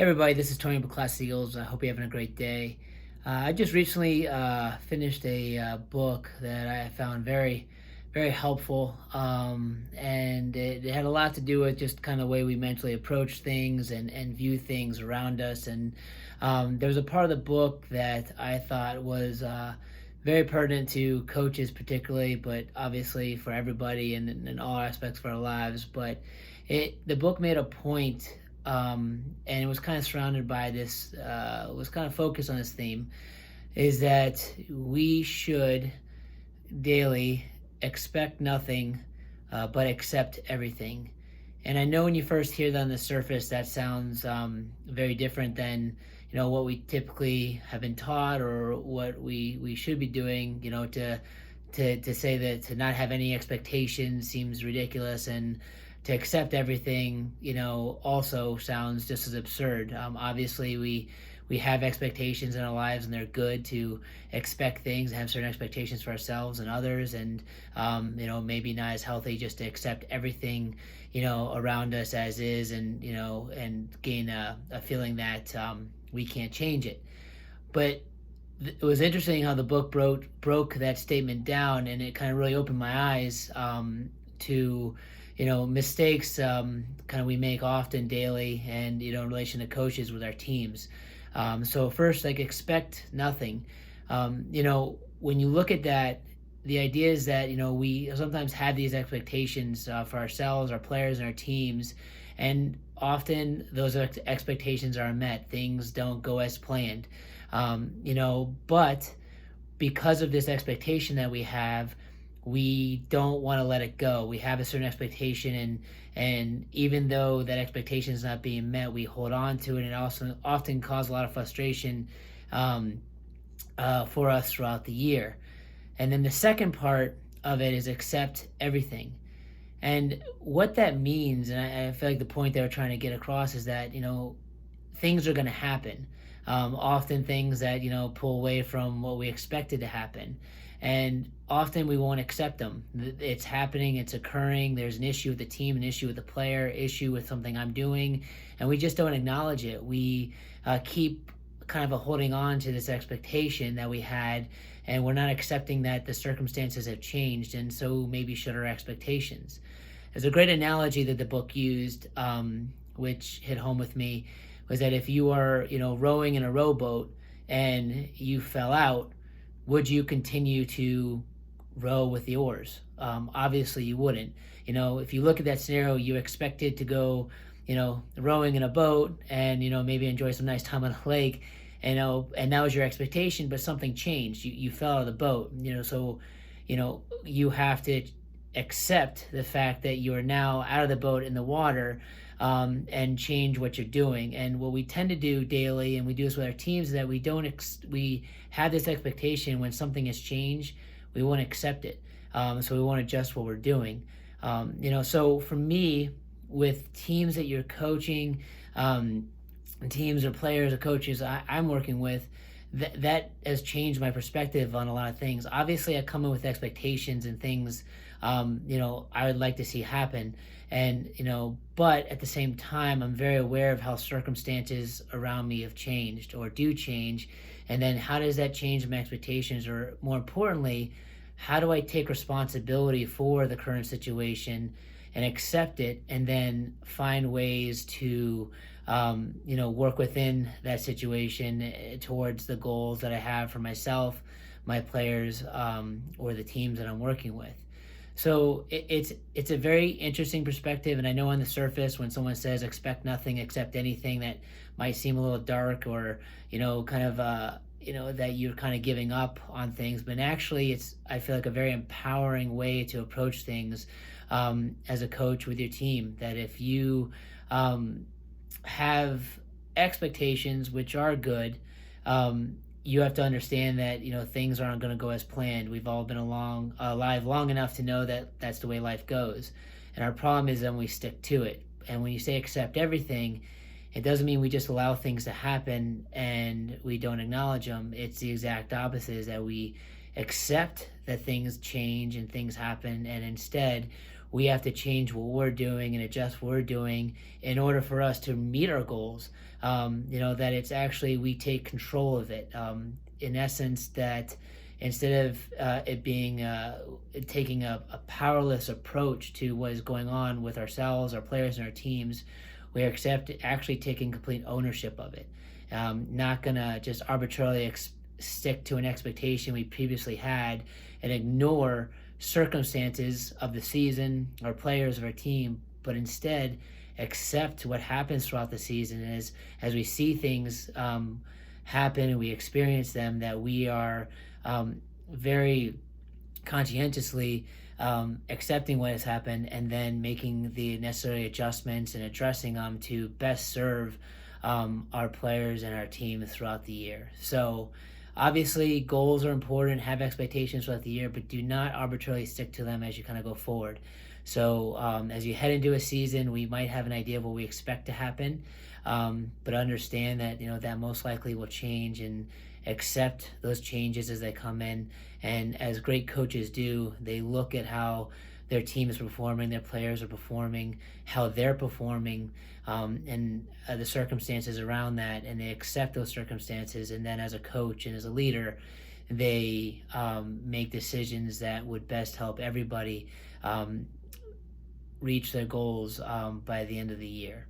Hey everybody, this is Tony with Class Eagles. I hope you're having a great day. I just recently finished a book that I found very helpful, and it had a lot to do with just kind of the way we mentally approach things and view things around us. And there was a part of the book that I thought was very pertinent to coaches, particularly, but obviously for everybody and in all aspects of our lives. But the book made a point, and it was kind of surrounded by this, was kind of focused on this theme, is that we should daily expect nothing, but accept everything. And I know when you first hear that on the surface, that sounds very different than what we typically have been taught or what we should be doing. To say that to not have any expectations seems ridiculous, and to accept everything, also sounds just as absurd. Obviously, we have expectations in our lives, and they're good to expect things, have certain expectations for ourselves and others, and maybe not as healthy just to accept everything, around us as is, and gain a feeling that we can't change it. But it was interesting how the book broke that statement down, and it kind of really opened my eyes to mistakes kind of we make often daily, and in relation to coaches with our teams. So first, like, expect nothing. When you look at that, the idea is that we sometimes have these expectations for ourselves, our players, and our teams, and often those expectations are met. Things don't go as planned, but because of this expectation that we don't want to let it go. We have a certain expectation, and even though that expectation is not being met, we hold on to it, and it also often causes a lot of frustration for us throughout the year. And then the second part of it is accept everything. And what that means, and I feel like the point they were trying to get across, is that things are going to happen. Often things that pull away from what we expected to happen, and often we won't accept them. It's happening, it's occurring. There's an issue with the team, an issue with the player, issue with something I'm doing, and we just don't acknowledge it. We keep kind of holding on to this expectation that we had, and we're not accepting that the circumstances have changed, and so maybe should our expectations. There's a great analogy that the book used, which hit home with me, was that if you are rowing in a rowboat and you fell out, would you continue to row with the oars? Obviously you wouldn't. If you look at that scenario, you expected to go rowing in a boat and maybe enjoy some nice time on a lake, and that was your expectation, but something changed. You fell out of the boat, so you have to accept the fact that you are now out of the boat in the water, and change what you're doing. And what we tend to do daily, and we do this with our teams, is that we have this expectation when something has changed, we won't accept it. So we won't adjust what we're doing. So for me, with teams that you're coaching, teams or players or coaches I'm working with, that has changed my perspective on a lot of things. Obviously, I come in with expectations and things, I would like to see happen. And, but at the same time, I'm very aware of how circumstances around me have changed or do change. And then how does that change my expectations? Or more importantly, how do I take responsibility for the current situation and accept it, and then find ways to work within that situation towards the goals that I have for myself, my players, or the teams that I'm working with. So it's a very interesting perspective, and I know on the surface, when someone says expect nothing, accept anything, that might seem a little dark, or kind of that you're kind of giving up on things. But actually, I feel like a very empowering way to approach things as a coach with your team. That if you have expectations, which are good, you have to understand that things aren't going to go as planned. We've all been alive long enough to know that that's the way life goes, and our problem is then we stick to it. And when you say accept everything, it doesn't mean we just allow things to happen and we don't acknowledge them. It's the exact opposite, is that we accept that things change and things happen, and instead we have to change what we're doing and adjust what we're doing in order for us to meet our goals. That it's actually we take control of it. In essence, that instead of it being taking a powerless approach to what is going on with ourselves, our players, and our teams, we are actually taking complete ownership of it. Not gonna just arbitrarily stick to an expectation we previously had and ignore circumstances of the season, our players, of our team, but instead accept what happens throughout the season as we see things happen and we experience them, that we are very conscientiously accepting what has happened and then making the necessary adjustments and addressing them to best serve our players and our team throughout the year. So obviously goals are important, have expectations throughout the year, but do not arbitrarily stick to them as you kind of go forward. So as you head into a season, we might have an idea of what we expect to happen, but understand that that most likely will change, and accept those changes as they come in. And as great coaches do, they look at how their team is performing, their players are performing, how they're performing, and the circumstances around that, and they accept those circumstances. And then as a coach and as a leader, they make decisions that would best help everybody reach their goals by the end of the year.